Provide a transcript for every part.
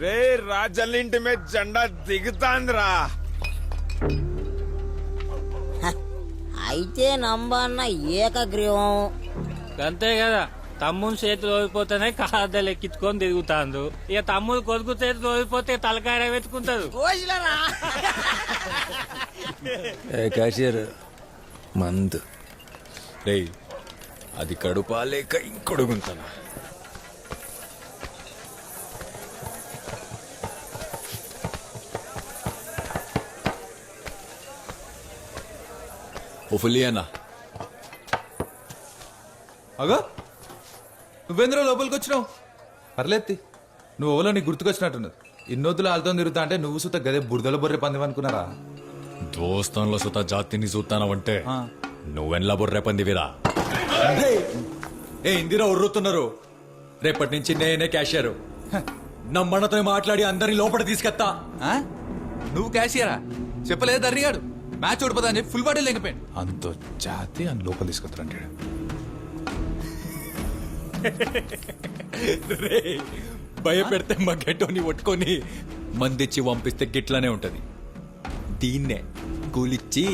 రే రాజల్లింటి మీద జెండా దిగుతాందిరా. అయితే నంబన్న ఏకగ్రీవం. అంతే కదా, తమ్ముని చేతులు ఓడిపోతేనే కాదలు ఎక్కించుకొని తిరుగుతాండు. ఇక తమ్ముడు కొడుకు చేతులు ఓడిపోతే తలకాయ వెతుకుంటారు. క్యాషియర్ మంద్ రే, అది కడుపా లేక ఇంకొడుగుంటానా? ఓ ఫుల్లీ అన్నా. అగో నువ్వేంద్ర లోపలికి వచ్చినావు? పర్లేదు, నువ్వు ఓలో నీకు గుర్తుకొచ్చినట్టున్నది. ఇన్నొద్దులు వాళ్ళతో తిరుగుతా అంటే నువ్వు సుత గదే బురదల బొర్రె పంది అనుకున్నారా? దోస్తాన్లో సుత జాతిని చూస్తానవంటే నువ్వెన్లా బొర్రె పందివిరా. ఏ ఇందిరా ఉర్రుతున్నారు. రేపటి నుంచి నేనే క్యాషియర్. నమ్మన్నతో మాట్లాడి అందరిని లోపల తీసుకెత్తా. నువ్వు క్యాషియరా? చెప్పలేదు దర్రిగాడు మ్యాచ్ ఓడిపోతా అని చెప్పి ఫుల్ బాడీ లేకపోయాడు. అంత జాతి అని లోపల తీసుకొస్తారంటాడు. రే, భయపెడితే మా గెట్టోని పట్టుకొని మందిచ్చి పంపిస్తే గిట్లానే ఉంటది. దీన్నే కూలిచ్చి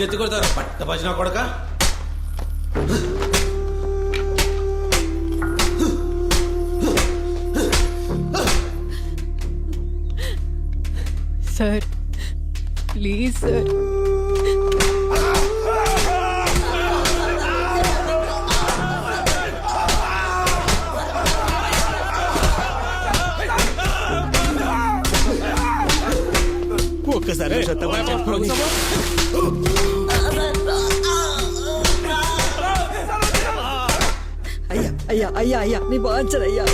ఎత్తి కొడతారు పట్ట భజన కొడక. Sir please sir. ఒక్కసారి అయ్యా అయ్యా అయ్యా అయ్యా నీ బాంచరయ్యా.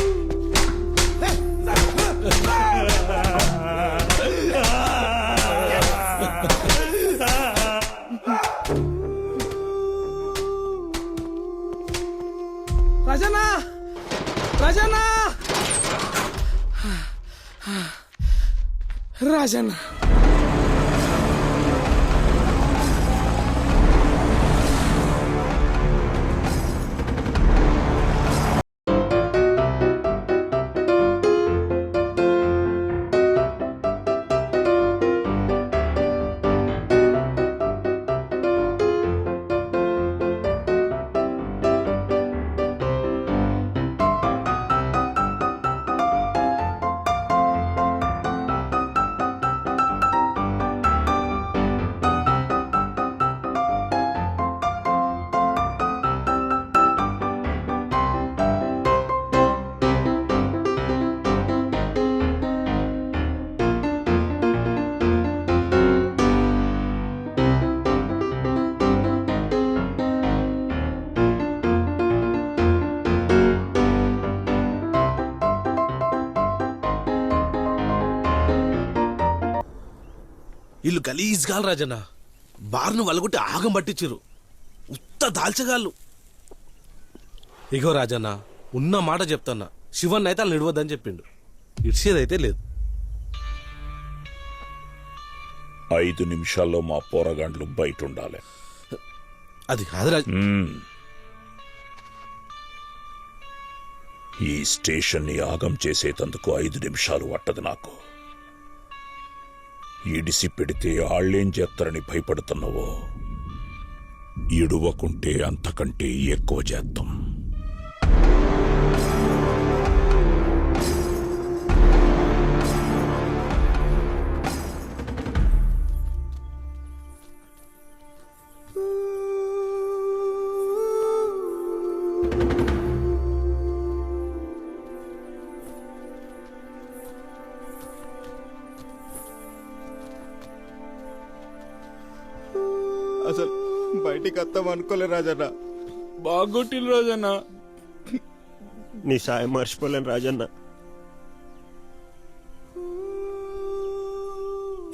రాజన్నా, రాజన్నా, రాజన్నా. వీళ్ళు గలీజ్గాలు రాజన్న బార్ను వలగొట్టి ఆగం పట్టించారు. ఉత్త దాల్చగాళ్ళు. ఇగో రాజన్న, ఉన్న మాట చెప్తున్నా, శివన్ అయితే వాళ్ళు నిడవద్దని చెప్పిండు. ఇడ్చేదైతే లేదు. 5 నిమిషాల్లో మా పోరగాండ్లు బయట ఉండాలి. అది కాదు రాజ. ఈ స్టేషన్ని ఆగం చేసేటందుకు 5 నిమిషాలు పట్టదు నాకు. ఇడిసి పెడితే ఆళ్ళేం చేస్తారని భయపడుతున్నావో, ఇడువకుంటే అంతకంటే ఎక్కువ చేద్దాం. అసలు బయటికి వస్తాం అనుకోలే రాజన్న. బాగొట్టిన రాజన్న. నీ సాయం మర్చిపోలేను రాజన్న.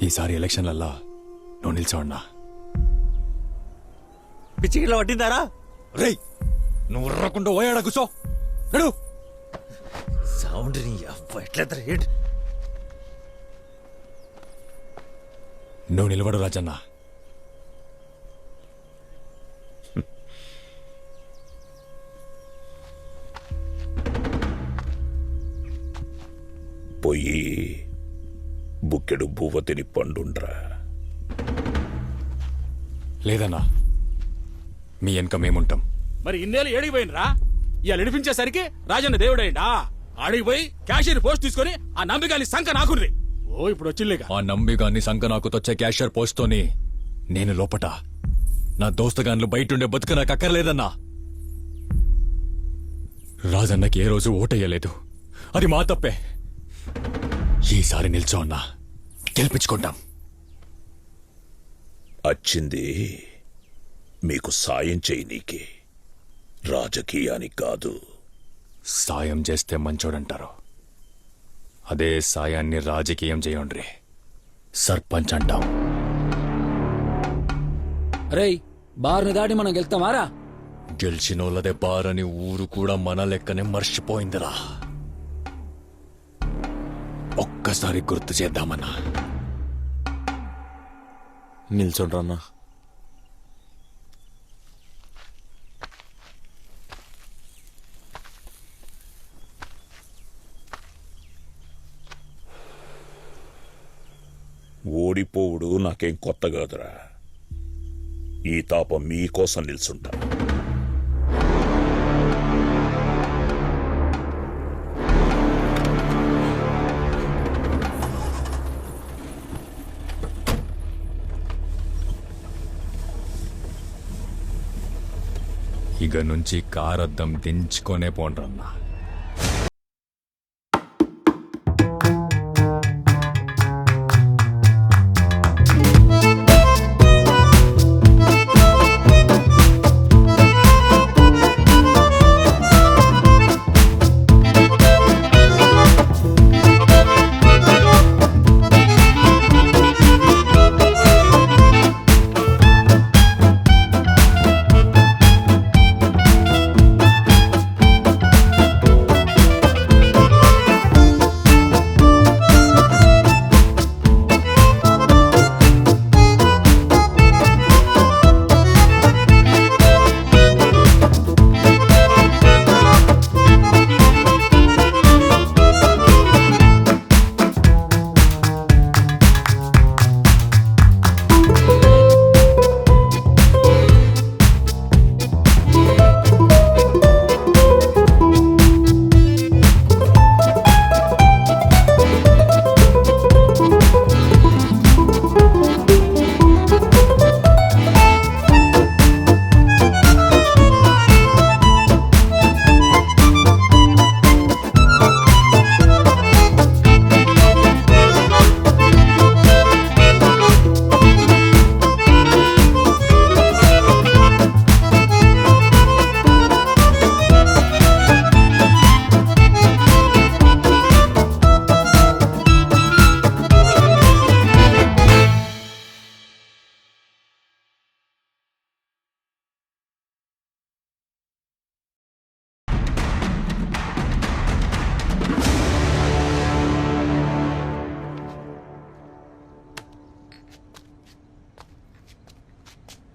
ఈసారి ఎలక్షన్లల్లా నువ్వు నిల్చోన్నా. పిచ్చికిలో పట్టిందారా? రేయ్, నువ్వు రకుండా పోయాడా కూర్చో. నడు. సౌండ్ నీ ఎట్లా నువ్వు నిలబడు రాజన్న. పోయి బుక్కెడు బువ్వ తిని పండుండ్రా. లేదన్నా, మీ వెనక మేముంటాం. మరి ఇన్నేళ్ళు ఏడికి పోయినరా? ఇవాళ నడిపించేసరికి రాజన్న దేవుడైందా? ఆడికి పోయి క్యాషియర్ పోస్ట్ తీసుకొని ఆ నంబిగాని సంఖ నాకుర్రి. ఓ ఇప్పుడు వచ్చిల్లేగా. ఆ నంబిగాన్ని సంక నాకు తొచ్చే క్యాషియర్ పోస్ట్తోని నేను లోపట, నా దోస్తగాన్లు బయటుండే బతుకు నాకు అక్కర్లేదన్నా. రాజన్నకి ఏ రోజు ఓటేయలేదు, అది మా తప్పే. ఈసారి నిల్చో అన్నా, గెలిపించుకుంటాం. వచ్చింది మీకు సాయం చేయనీకి, రాజకీయానికి కాదు. సాయం చేస్తే మంచోడంటారు, అదే సాయాన్ని రాజకీయం చేయండి. సర్పంచ్ అంటాం. రేయ్, బార్ని దాటి మనం వెళ్తామారా? గెలిచినోళ్ళదే బారని ఊరు కూడా మన లెక్కనే మర్చిపోయిందిరా. ఒక్కసారి గుర్తు చేద్దామన్నా. నిల్చోండ్రన్నా. ఓడిపోవుడు నాకేం కొత్త కాదురా. ఈ తాపం మీకోసం నిల్చుంటా. ఇక నుంచి కారద్దం దించుకొనే పోండ్రన్నా.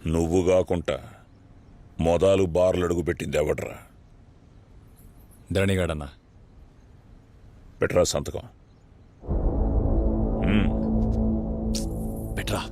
నువ్వు కాకుండా మొదలు బార్లు అడుగు పెట్టింది ఎవడ్రా? ధరణిగాడన్నా. పెట్రా సంతకం. పెట్రా.